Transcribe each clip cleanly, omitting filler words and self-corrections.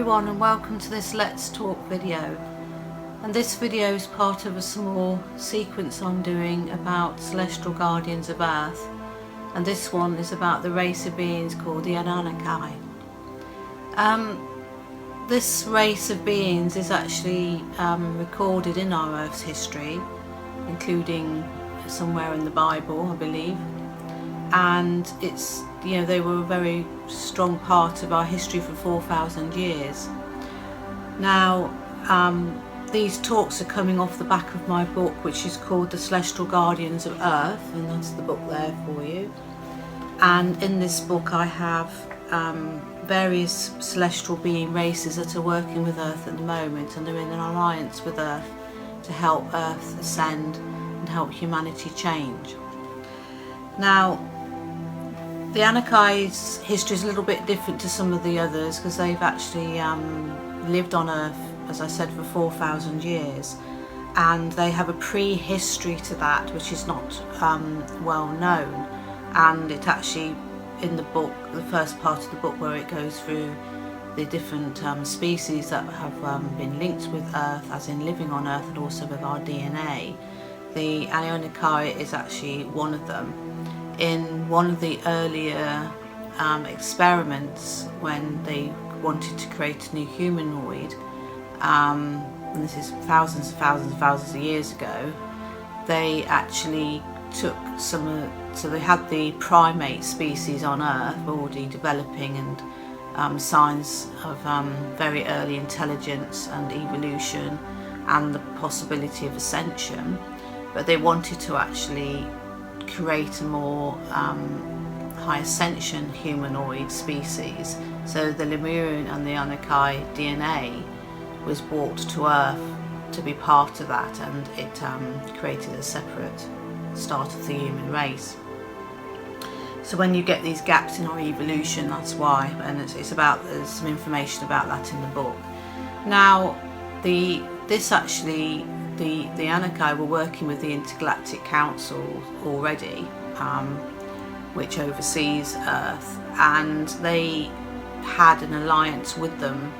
everyone, and welcome to this Let's Talk video. And this video is part of a small sequence I'm doing about celestial guardians of Earth, and this one is about the race of beings called the Anunnaki. This race of beings is actually recorded in our Earth's history, including somewhere in the Bible, I believe, and it's, you know, they were a very strong part of our history for 4,000 years. Now, these talks are coming off the back of my book, which is called The Celestial Guardians of Earth, and that's the book there for you. And in this book I have various celestial being races that are working with Earth at the moment, and they're in an alliance with Earth to help Earth ascend and help humanity change. Now, the Anunnaki's history is a little bit different to some of the others because they've actually lived on Earth, as I said, for 4,000 years, and they have a pre-history to that which is not well known. And it actually, in the book, the first part of the book where it goes through the different species that have been linked with Earth, as in living on Earth, and also with our DNA, the Anunnaki is actually one of them. In one of the earlier experiments, when they wanted to create a new humanoid, and this is thousands and thousands and thousands of years ago, they actually took so they had the primate species on Earth already developing, and signs of very early intelligence and evolution and the possibility of ascension, but they wanted to actually create a more high ascension humanoid species. So the Lemurian and the Anunnaki DNA was brought to Earth to be part of that, and it created a separate start of the human race. So when you get these gaps in our evolution, that's why, and it's about, there's some information about that in the book. Now, the Anunnaki were working with the Intergalactic Council already, which oversees Earth, and they had an alliance with them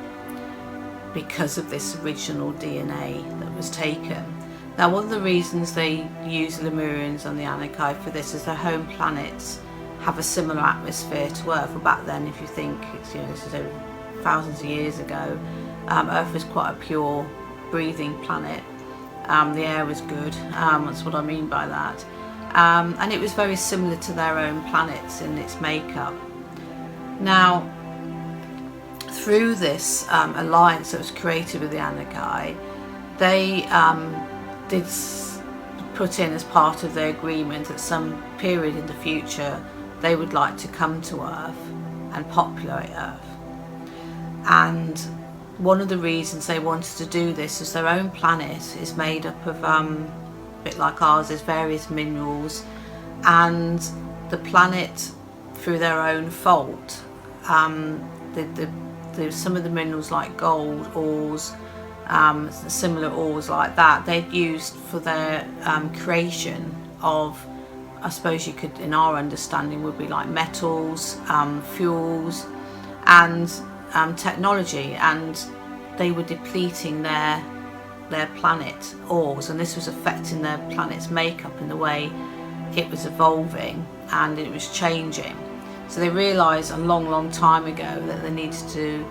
because of this original DNA that was taken. Now, one of the reasons they use the Lemurians and the Anunnaki for this is their home planets have a similar atmosphere to Earth. Well, back then, if you think, it's, you know, this is over thousands of years ago, Earth was quite a pure breathing planet. The air was good, that's what I mean by that. And it was very similar to their own planets in its makeup. Now, through this alliance that was created with the Anunnaki, they did put in as part of their agreement at some period in the future they would like to come to Earth and populate Earth. And one of the reasons they wanted to do this is their own planet is made up of, a bit like ours, there's various minerals, and the planet, through their own fault, there's some of the minerals like gold, ores, similar ores like that, they'd used for their creation of, I suppose you could, in our understanding, would be like metals, fuels, and technology, and they were depleting their planet ores, and this was affecting their planet's makeup in the way it was evolving and it was changing. So they realised a long time ago that they needed to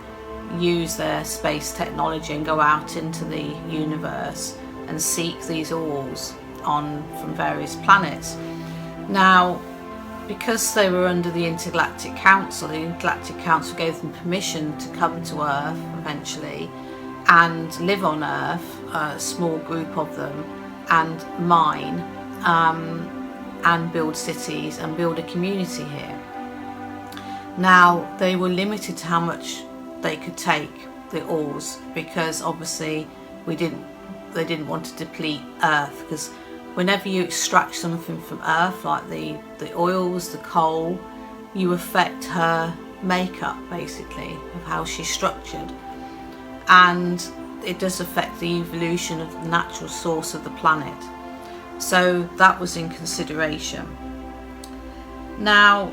use their space technology and go out into the universe and seek these ores from various planets. Now, because they were under the Intergalactic Council, the Intergalactic Council gave them permission to come to Earth eventually and live on Earth, a small group of them, and mine and build cities and build a community here. Now, they were limited to how much they could take, the ores, because obviously they didn't want to deplete Earth, because whenever you extract something from Earth, like the oils, the coal, you affect her makeup, basically, of how she's structured, and it does affect the evolution of the natural source of the planet. So that was in consideration. Now,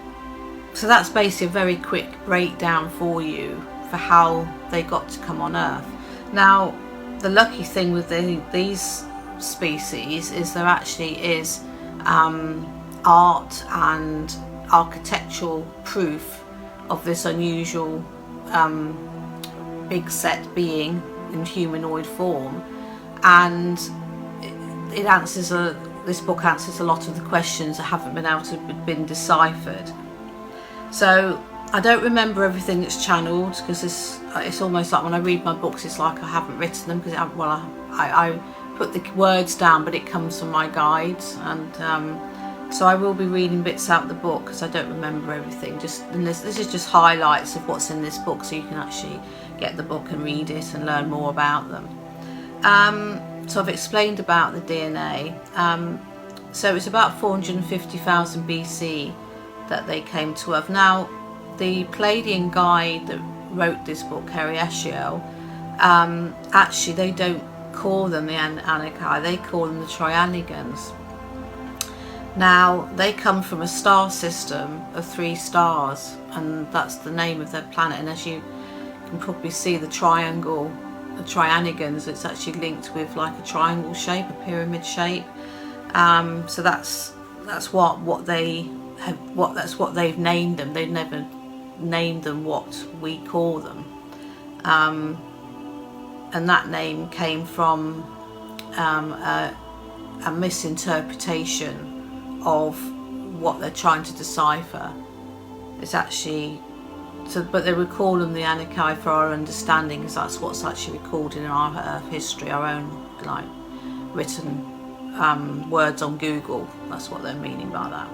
so that's basically a very quick breakdown for you for how they got to come on Earth. Now, the lucky thing with these species is there actually is art and architectural proof of this unusual big set being in humanoid form, and it answers this book answers a lot of the questions that haven't been able to been deciphered. So I don't remember everything that's channeled, because it's almost like when I read my books, it's like I haven't written them, because I put the words down, but it comes from my guides, and so I will be reading bits out of the book because I don't remember everything. And this is just highlights of what's in this book, so you can actually get the book and read it and learn more about them. So I've explained about the DNA. So it's about 450,000 BC that they came to Earth. Now, the Pleiadian guide that wrote this book, Kyaserial, actually they don't call them the Anunnaki, they call them the Trianigans. Now, they come from a star system of 3 stars, and that's the name of their planet. And as you can probably see, the triangle, the Trianigans, it's actually linked with like a triangle shape, a pyramid shape. So that's what they've named them. They've never named them what we call them. And that name came from a misinterpretation of what they're trying to decipher. It's actually but they would call them the Anunnaki for our understanding, because that's what's actually recorded in our history, our own like written words on Google. That's what they're meaning by that.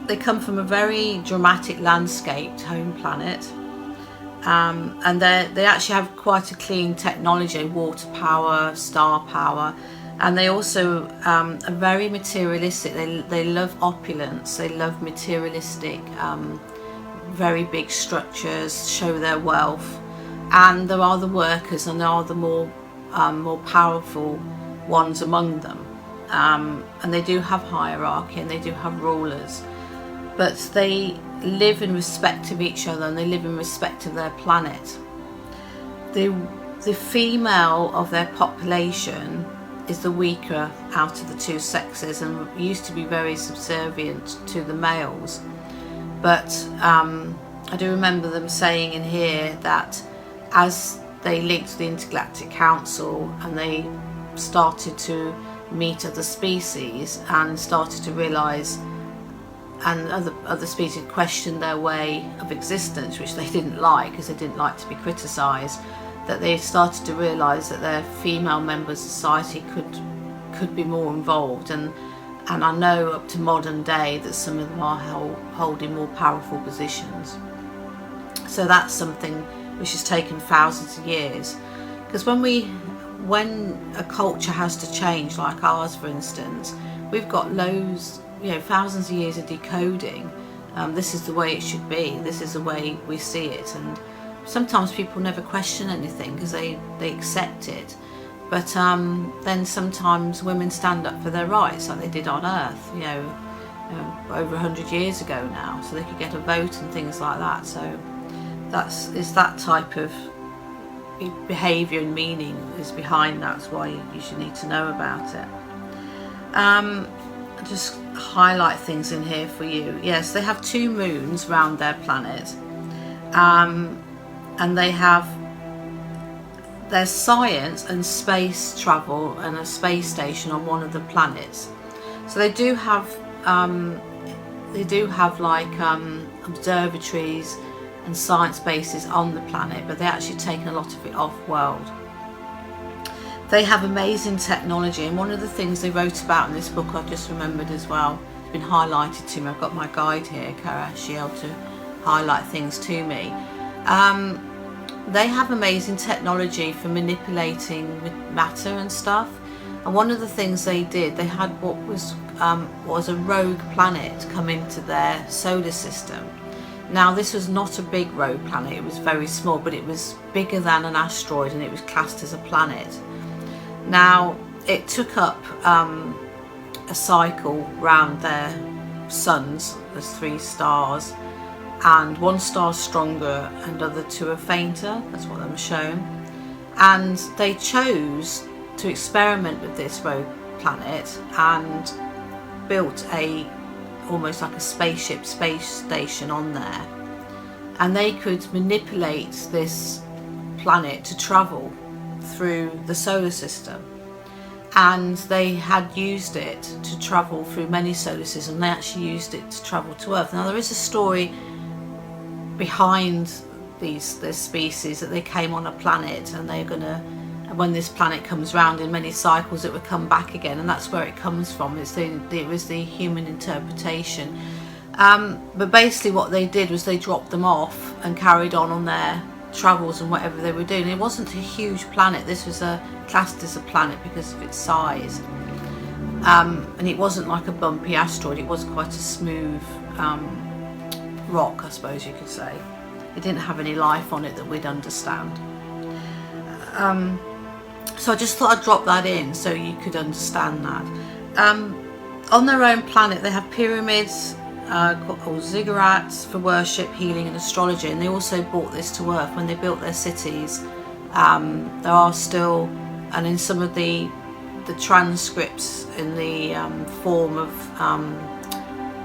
They come from a very dramatic landscaped home planet, and they actually have quite a clean technology, water power, star power. And they also are very materialistic. They love opulence. They love materialistic, very big structures, show their wealth. And there are the workers, and there are the more powerful ones among them. And they do have hierarchy, and they do have rulers. But they live in respect of each other, and they live in respect of their planet. The female of their population is the weaker out of the 2 sexes, and used to be very subservient to the males. But I do remember them saying in here that as they linked to the Intergalactic Council and they started to meet other species and started to realise, and other species questioned their way of existence, which they didn't like because they didn't like to be criticised, that they started to realise that their female members of society could be more involved, and I know up to modern day that some of them are holding more powerful positions. So that's something which has taken thousands of years, because when a culture has to change, like ours for instance, we've got thousands of years of decoding. This is the way it should be, this is the way we see it, and sometimes people never question anything because they accept it. But then sometimes women stand up for their rights, like they did on Earth, over 100 years ago now, so they could get a vote and things like that. So it's that type of behaviour and meaning is behind that. That's why you should need to know about it. I'll just highlight things in here for you. Yes, they have 2 moons round their planet. And they have their science and space travel and a space station on one of the planets. So they do have like observatories and science bases on the planet, but they're actually taking a lot of it off world. They have amazing technology, and one of the things they wrote about in this book I've just remembered as well, it's been highlighted to me. I've got my guide here, Kyaserial, to highlight things to me. They have amazing technology for manipulating matter and stuff, and one of the things they did, they had what was a rogue planet come into their solar system. Now, this was not a big rogue planet, it was very small, but it was bigger than an asteroid, and it was classed as a planet. Now, it took up a cycle round their suns, there's 3 stars, and one star's stronger and other two are fainter. That's what I'm shown. And they chose to experiment with this rogue planet and built almost like a spaceship space station on there, and they could manipulate this planet to travel through the solar system. And they had used it to travel through many solar systems. They actually used it to travel to Earth. Now there is a story behind this species, that they came on a planet and they're gonna, when this planet comes round in many cycles, it would come back again, and that's where it comes from. It was the human interpretation. But basically what they did was they dropped them off and carried on their travels and whatever they were doing. It wasn't a huge planet. This was classed as a planet because of its size, and it wasn't like a bumpy asteroid. It was quite a smooth rock, I suppose you could say. It didn't have any life on it that we'd understand. So I just thought I'd drop that in so you could understand that. On their own planet they have pyramids called ziggurats for worship, healing and astrology, and they also brought this to Earth when they built their cities. There are still, and in some of the transcripts in the form of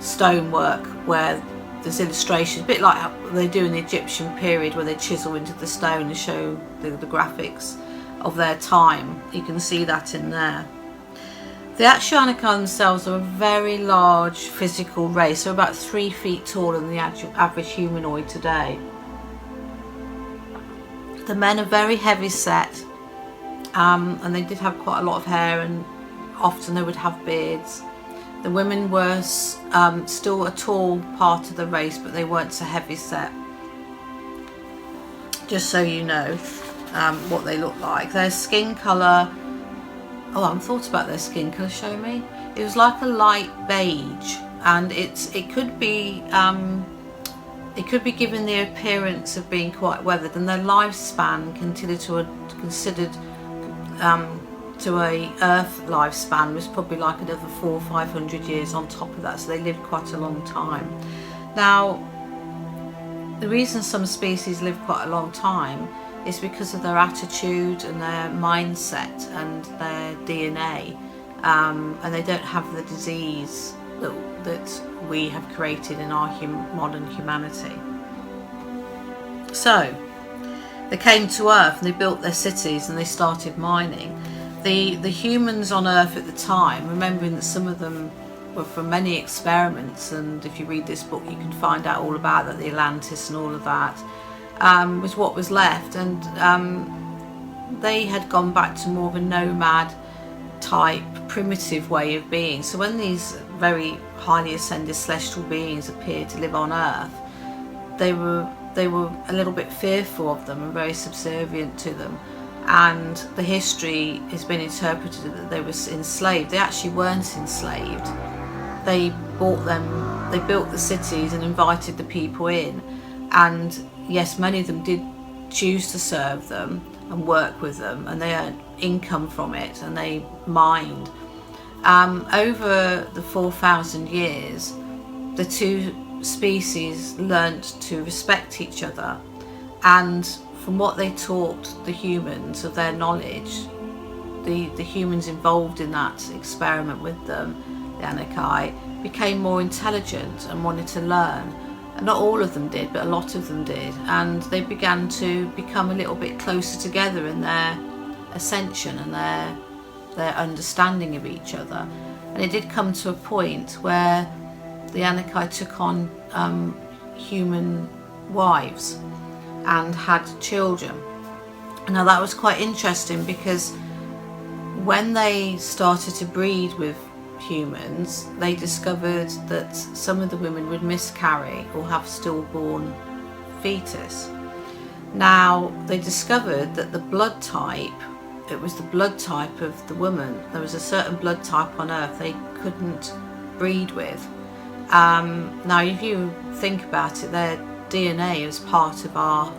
stonework, where there's illustrations, a bit like how they do in the Egyptian period, where they chisel into the stone and show the graphics of their time. You can see that in there. The actual Anunnaki themselves are a very large physical race. They're about 3 feet taller than the average humanoid today. The men are very heavy set, and they did have quite a lot of hair, and often they would have beards. The women were still a tall part of the race, but they weren't so heavy set. Just so you know what they look like. Their skin colour, oh, I haven't thought about their skin colour, show me. It was like a light beige, and it could be given the appearance of being quite weathered, and their lifespan considered to a Earth lifespan was probably like another 400 or 500 years on top of that, so they lived quite a long time. Now, the reason some species live quite a long time is because of their attitude and their mindset and their DNA, and they don't have the disease that we have created in our modern humanity. So they came to Earth and they built their cities and they started mining. The humans on Earth at the time, remembering that some of them were from many experiments, and if you read this book you can find out all about that, the Atlantis and all of that, was what was left, and they had gone back to more of a nomad type primitive way of being. So when these very highly ascended celestial beings appeared to live on Earth, they were a little bit fearful of them and very subservient to them. And the history has been interpreted that they were enslaved. They actually weren't enslaved. They bought them, they built the cities and invited the people in, and yes, many of them did choose to serve them and work with them, and they earned income from it, and they mined. Over the 4,000 years, the two species learnt to respect each other, and from what they taught the humans of their knowledge, the humans involved in that experiment with them, the Anunnaki, became more intelligent and wanted to learn. And not all of them did, but a lot of them did, and they began to become a little bit closer together in their ascension and their understanding of each other. And it did come to a point where the Anunnaki took on human wives and had children. Now that was quite interesting, because when they started to breed with humans, they discovered that some of the women would miscarry or have stillborn fetus. Now they discovered that the blood type, it was the blood type of the woman. There was a certain blood type on Earth they couldn't breed with. Now if you think about it, their DNA is part of our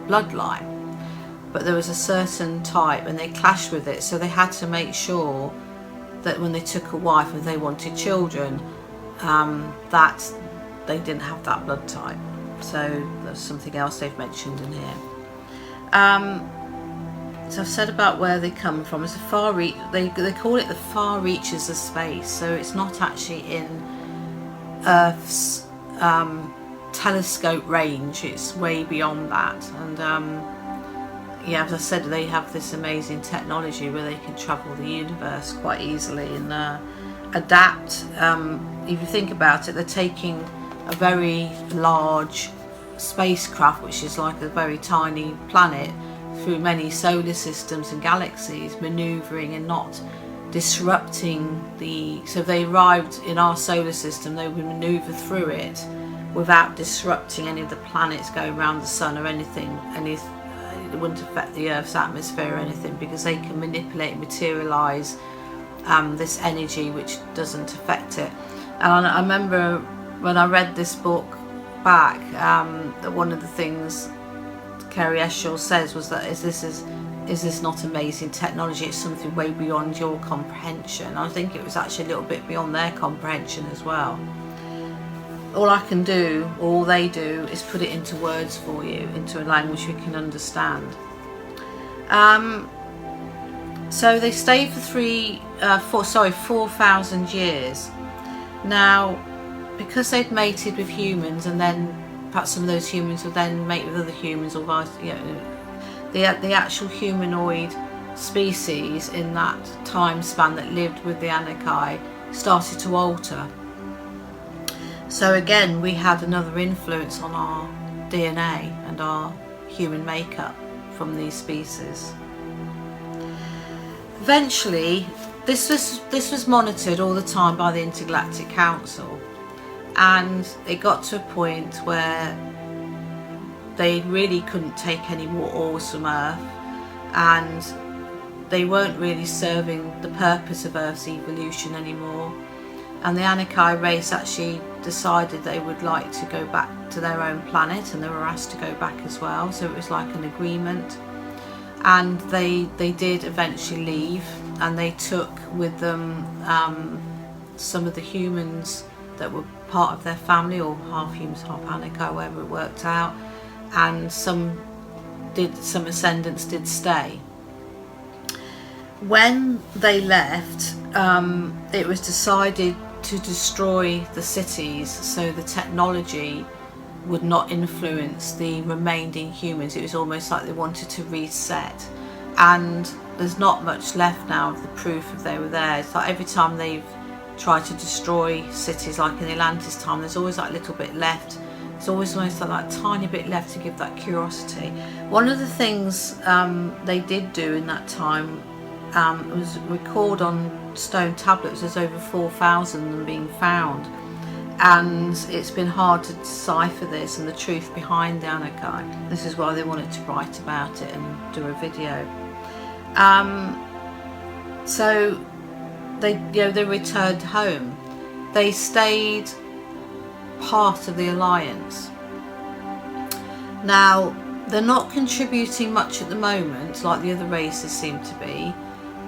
bloodline, but there was a certain type and they clashed with it, so they had to make sure that when they took a wife and they wanted children, that they didn't have that blood type. So there's something else they've mentioned in here. So I've said about where they come from. It's a far reach. They call it the far reaches of space. So it's not actually in Earth's telescope range. It's way beyond that. And yeah, as I said, they have this amazing technology where they can travel the universe quite easily and adapt. If you think about it, they're taking a very large spacecraft, which is like a very tiny planet, through many solar systems and galaxies, maneuvering and not disrupting so if they arrived in our solar system, they would maneuver through it without disrupting any of the planets going around the sun or anything, and it wouldn't affect the Earth's atmosphere or anything, because they can manipulate and materialize this energy which doesn't affect it. And I remember when I read this book back, that one of the things Kyaserial says was that is this not amazing technology? It's something way beyond your comprehension. I think it was actually a little bit beyond their comprehension as well. All I can do, all they do, is put it into words for you, into a language you can understand. So they stayed for 4,000 years. Now, because they'd mated with humans, and then perhaps some of those humans would then mate with other humans, or vice, the actual humanoid species in that time span that lived with the Anunnaki started to alter. So again, we had another influence on our DNA and our human makeup from these species. Eventually, this was monitored all the time by the Intergalactic Council, and it got to a point where they really couldn't take any more ores from Earth, and they weren't really serving the purpose of Earth's evolution anymore. And the Anunnaki race actually decided they would like to go back to their own planet, and they were asked to go back as well. So it was like an agreement, and they did eventually leave, and they took with them some of the humans that were part of their family, or half humans, half Anunnaki, wherever it worked out, and some ascendants did stay. When they left, it was decided to destroy the cities so the technology would not influence the remaining humans. It was almost like they wanted to reset, and there's not much left now of the proof if they were there. It's like every time they've tried to destroy cities, like in the Atlantis time, there's always that little bit left. It's always like that tiny bit left to give that curiosity. One of the things they did do in that time was record on stone tablets. There's over 4,000 of them being found, and it's been hard to decipher this and the truth behind the Anunnaki. This is why they wanted to write about it and do a video. So they returned home. They stayed part of the Alliance. Now, they're not contributing much at the moment like the other races seem to be,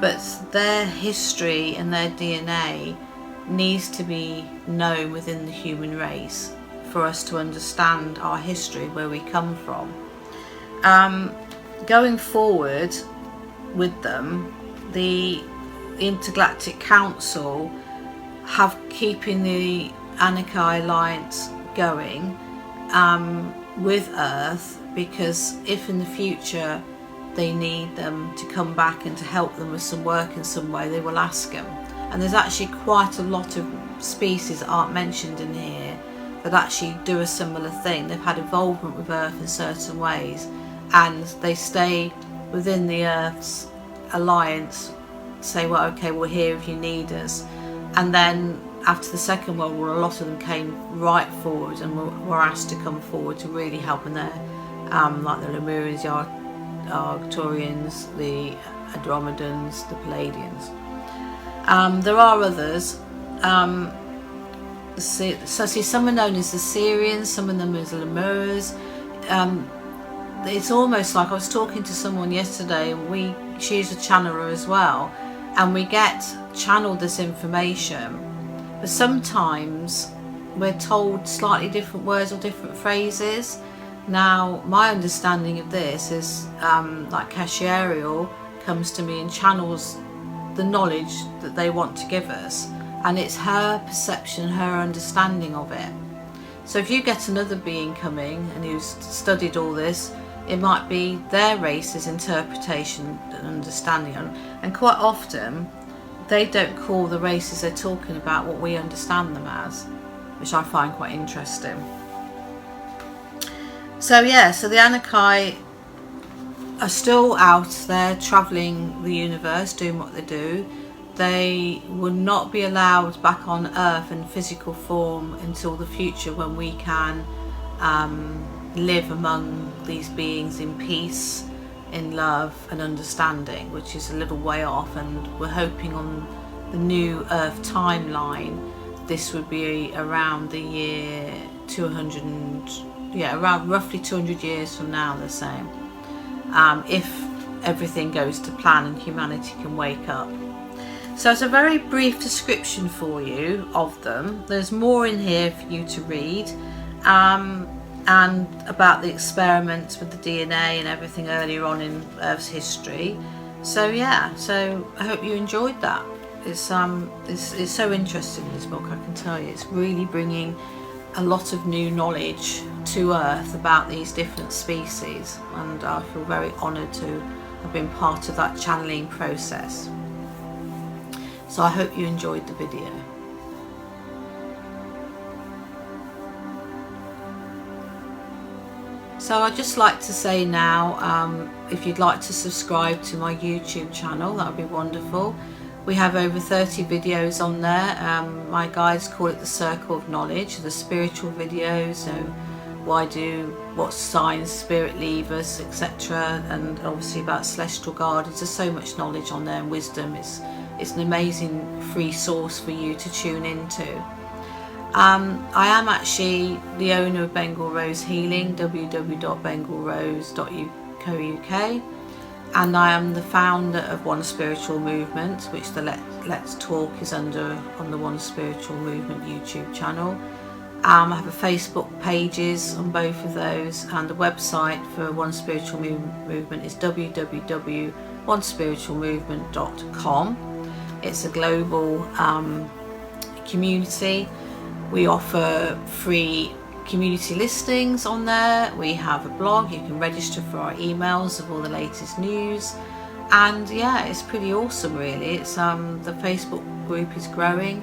but their history and their DNA needs to be known within the human race for us to understand our history, where we come from. Going forward with them, the Intergalactic Council have keeping the Anunnaki Alliance going with Earth, because if in the future they need them to come back and to help them with some work in some way, they will ask them. And there's actually quite a lot of species that aren't mentioned in here that actually do a similar thing. They've had involvement with Earth in certain ways, and they stay within the Earth's alliance, say, well, okay, we're here if you need us. And then after the Second World War, a lot of them came right forward and were asked to come forward to really help in there, like the Lemurians, the Arcturians, the Andromedans, the Pleiadians. There are others. So see, some are known as the Syrians, some of them as Lemurs. It's almost like I was talking to someone yesterday, and she's a channeler as well, and we get channeled this information, but sometimes we're told slightly different words or different phrases. Now, my understanding of this is like Kyaserial comes to me and channels the knowledge that they want to give us, and it's her perception, her understanding of it. So if you get another being coming and who's studied all this, it might be their race's interpretation and understanding, and quite often they don't call the races they're talking about what we understand them as, which I find quite interesting. So yeah, so the Anunnaki are still out there travelling the universe, doing what they do. They will not be allowed back on Earth in physical form until the future, when we can live among these beings in peace, in love and understanding, which is a little way off, and we're hoping on the new Earth timeline this would be around the year 200 around roughly 200 years from now, they're saying, if everything goes to plan and humanity can wake up. So it's a very brief description for you of them. There's more in here for you to read, and about the experiments with the DNA and everything earlier on in Earth's history. So yeah, so I hope you enjoyed that. It's so interesting, this book, I can tell you. It's really bringing a lot of new knowledge to Earth about these different species, and I feel very honoured to have been part of that channeling process. So I hope you enjoyed the video. So I'd just like to say now, if you'd like to subscribe to my YouTube channel, that would be wonderful. We have over 30 videos on there. My guides call it the Circle of Knowledge, the spiritual videos. So what signs spirit leave us, etc. And obviously about celestial guardians. There's so much knowledge on there, and wisdom. It's an amazing free source for you to tune into. I am actually the owner of Bengal Rose Healing, www.bengalrose.co.uk, and I am the founder of One Spiritual Movement, which the Let's Talk is on the One Spiritual Movement YouTube channel. I have a Facebook pages on both of those, and the website for One Spiritual Movement is www.onespiritualmovement.com. It's a global community. We offer free community listings on there. We have a blog. You can register for our emails of all the latest news, and yeah, it's pretty awesome, really. It's the Facebook group is growing,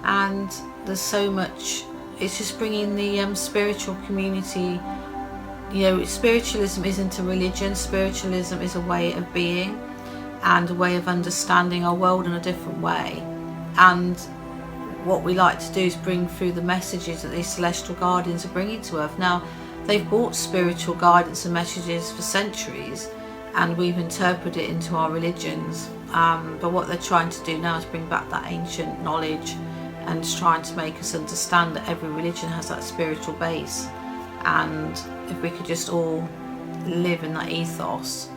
and there's so much. It's just bringing the spiritual community. You know, spiritualism isn't a religion. Spiritualism is a way of being and a way of understanding our world in a different way. And what we like to do is bring through the messages that these celestial guardians are bringing to Earth. Now, they've brought spiritual guidance and messages for centuries, and we've interpreted it into our religions. But what they're trying to do now is bring back that ancient knowledge, and trying to make us understand that every religion has that spiritual base. And if we could just all live in that ethos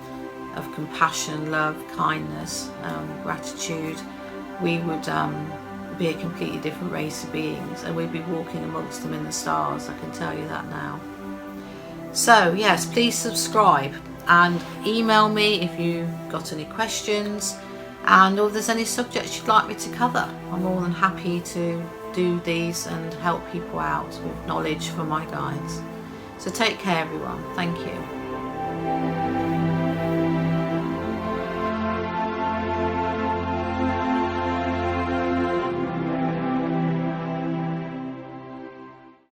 of compassion, love, kindness, gratitude, we would be a completely different race of beings, and we'd be walking amongst them in the stars, I can tell you that now. So yes, please subscribe and email me if you've got any questions, and if there's any subjects you'd like me to cover. I'm more than happy to do these and help people out with knowledge from my guides. So take care, everyone. Thank you.